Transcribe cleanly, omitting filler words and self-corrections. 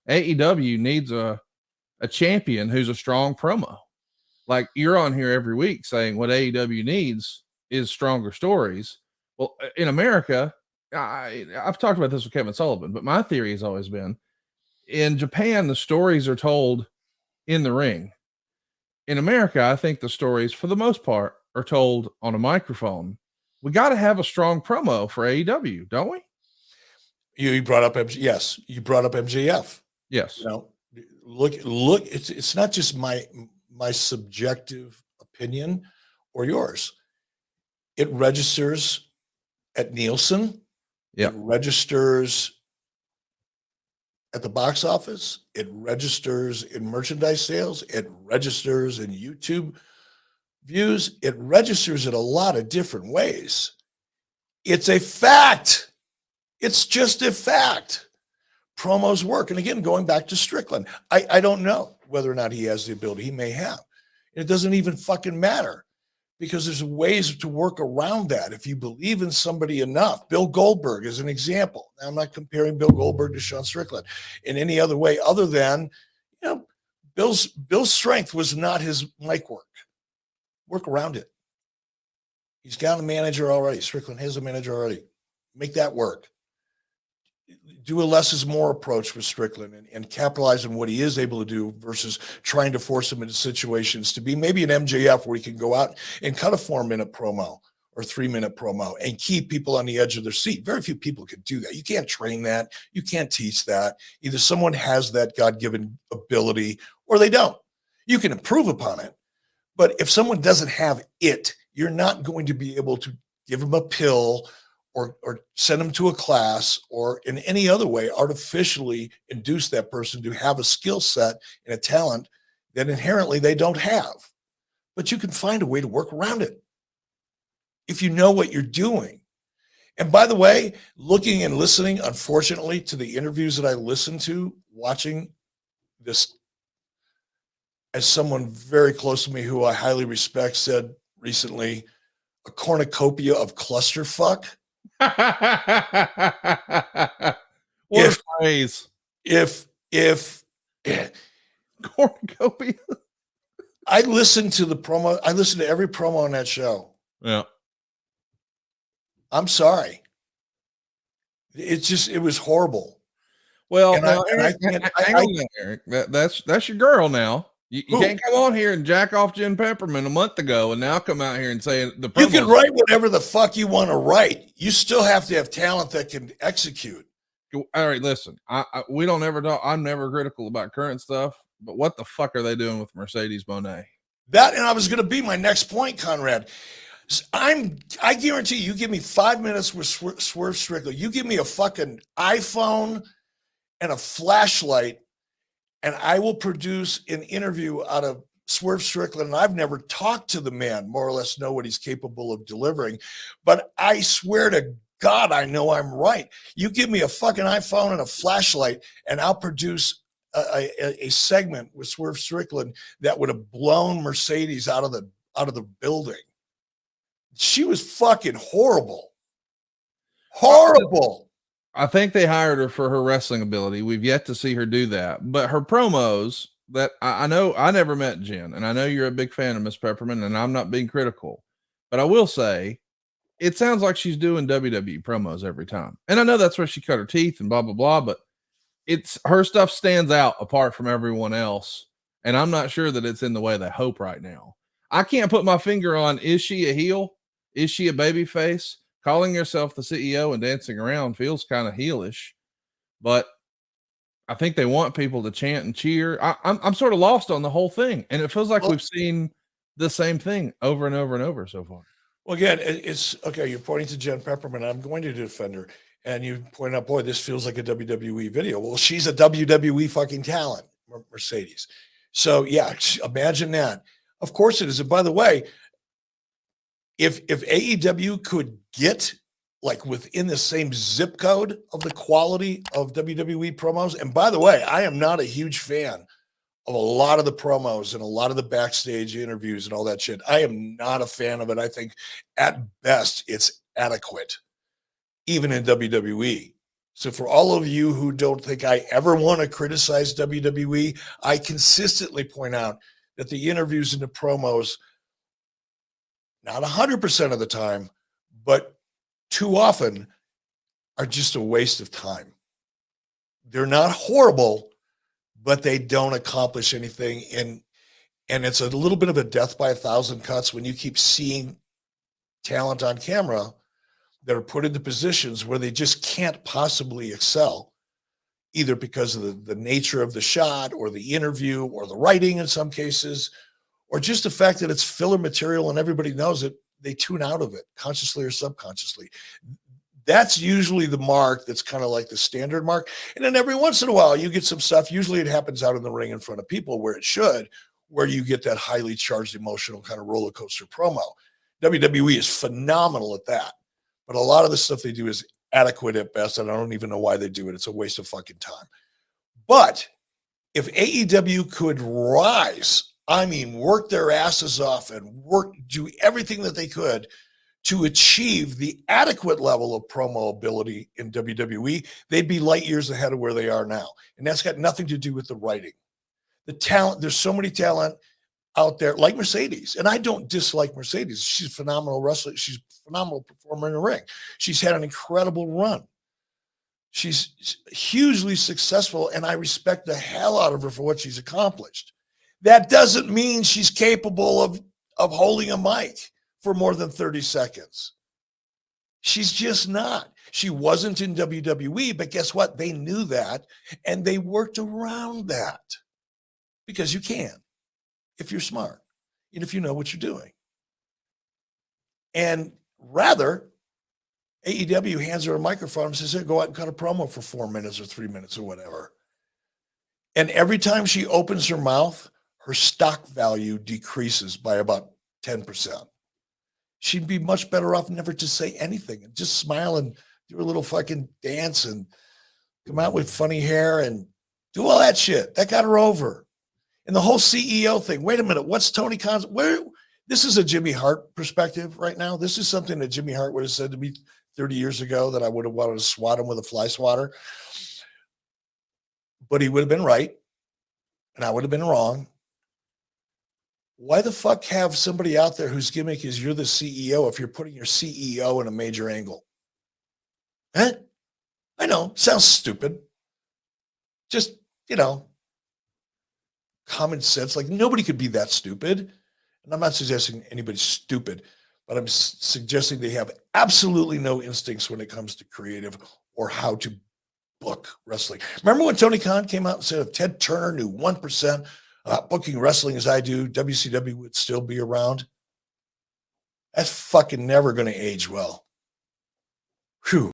AEW needs a champion who's a strong promo. Like you're on here every week saying what AEW needs is stronger stories. Well, in America, I've talked about this with Kevin Sullivan, but my theory has always been in Japan, the stories are told in the ring. In America, I think the stories, for the most part, are told on a microphone. We got to have a strong promo for AEW, don't we? You brought up yes. You brought up MJF. Yes. You know, look. It's not just my subjective opinion or yours. It registers at Nielsen. Yeah. It registers at the box office. It registers in merchandise sales. It registers in YouTube views. It registers in a lot of different ways. It's a fact. It's just a fact. Promos work. And again, going back to Strickland, I don't know whether or not he has the ability. He may have. It doesn't even fucking matter because there's ways to work around that. If you believe in somebody enough, Bill Goldberg is an example. Now, I'm not comparing Bill Goldberg to Sean Strickland in any other way other than, you know, Bill's strength was not his mic work. Work around it. He's got a manager already. Strickland has a manager already. Make that work. Do a less is more approach with Strickland and capitalize on what he is able to do versus trying to force him into situations to be maybe an MJF where he can go out and cut a 4-minute promo or 3-minute promo and keep people on the edge of their seat. Very few people can do that. You can't train that. You can't teach that. Either someone has that God-given ability or they don't. You can improve upon it. But if someone doesn't have it, you're not going to be able to give them a pill or send them to a class or in any other way artificially induce that person to have a skill set and a talent that inherently they don't have. But you can find a way to work around it if you know what you're doing. And by the way, looking and listening, unfortunately, to the interviews that I listened to, watching this, as someone very close to me who I highly respect said recently, a cornucopia of clusterfuck. What a phrase. If cornucopia. I listened to the promo, I listened to every promo on that show. Yeah. I'm sorry. It was horrible. Well, Eric, that's your girl now. You can't come on here and jack off Jen Pepperman a month ago and now come out here and say the you can write whatever the fuck you want to write. You still have to have talent that can execute. All right, listen, we don't ever talk. I'm never critical about current stuff, but what the fuck are they doing with Mercedes Mone? That, and I was going to be my next point, Conrad. I guarantee you give me 5 minutes with Swerve Strickland. You give me a fucking iPhone and a flashlight, and I will produce an interview out of Swerve Strickland. And I've never talked to the man, more or less know what he's capable of delivering. But I swear to God, I know I'm right. You give me a fucking iPhone and a flashlight, and I'll produce a segment with Swerve Strickland that would have blown Mercedes out of the building. She was fucking horrible. Horrible. I think they hired her for her wrestling ability. We've yet to see her do that. But her promos that I know, I never met Jen, and I know you're a big fan of Miss Pepperman, and I'm not being critical. But I will say, it sounds like she's doing WWE promos every time. And I know that's where she cut her teeth and blah, blah, blah. But it's her stuff stands out apart from everyone else. And I'm not sure that it's in the way they hope right now. I can't put my finger on, is she a heel? Is she a baby face? Calling herself the CEO and dancing around feels kind of heelish, but I think they want people to chant and cheer. I'm sort of lost on the whole thing, and it feels like we've seen the same thing over and over and over so far. Well, again, it's okay. You're pointing to Jen Pepperman. I'm going to defend her, and you point out, boy, this feels like a WWE video. Well, she's a WWE fucking talent, Mercedes. So yeah, imagine that. Of course it is. And by the way, if AEW could get like within the same zip code of the quality of WWE promos, and by the way, I am not a huge fan of a lot of the promos and a lot of the backstage interviews and all that shit. I am not a fan of it. I think at best it's adequate, even in WWE. So for all of you who don't think I ever want to criticize WWE, I consistently point out that the interviews and the promos, not 100% of the time, but too often, are just a waste of time. They're not horrible, but they don't accomplish anything. And it's a little bit of a death by 1,000 cuts when you keep seeing talent on camera that are put into positions where they just can't possibly excel, either because of the nature of the shot or the interview or the writing in some cases, or just the fact that it's filler material and everybody knows it. They tune out of it consciously or subconsciously. That's usually the mark that's kind of like the standard mark. And then every once in a while, you get some stuff. Usually it happens out in the ring in front of people where it should, where you get that highly charged emotional kind of roller coaster promo. WWE is phenomenal at that. But a lot of the stuff they do is adequate at best, and I don't even know why they do it. It's a waste of fucking time. But if AEW could rise, I mean, work their asses off and do everything that they could to achieve the adequate level of promo ability in WWE, they'd be light years ahead of where they are now. And that's got nothing to do with the writing. The talent, there's so many talent out there, like Mercedes. And I don't dislike Mercedes. She's a phenomenal wrestler. She's a phenomenal performer in the ring. She's had an incredible run. She's hugely successful, and I respect the hell out of her for what she's accomplished. That doesn't mean she's capable of holding a mic for more than 30 seconds. She's just not. She wasn't in WWE, but guess what? They knew that, and they worked around that, because you can if you're smart and if you know what you're doing. And rather, AEW hands her a microphone and says, "Here, go out and cut a promo for 4 minutes or 3 minutes or whatever." And every time she opens her mouth, her stock value decreases by about 10%. She'd be much better off never to say anything and just smile and do a little fucking dance and come out with funny hair and do all that shit. That got her over. And the whole CEO thing. Wait a minute. What's Tony Khan's? This is a Jimmy Hart perspective right now. This is something that Jimmy Hart would have said to me 30 years ago that I would have wanted to swat him with a fly swatter. But he would have been right, and I would have been wrong. Why the fuck have somebody out there whose gimmick is you're the CEO if you're putting your CEO in a major angle? Huh? I know, sounds stupid. Just, common sense. Like, nobody could be that stupid. And I'm not suggesting anybody's stupid, but I'm suggesting they have absolutely no instincts when it comes to creative or how to book wrestling. Remember when Tony Khan came out and said, if Ted Turner knew 1% booking wrestling as I do, WCW would still be around? That's fucking never going to age well. Whew.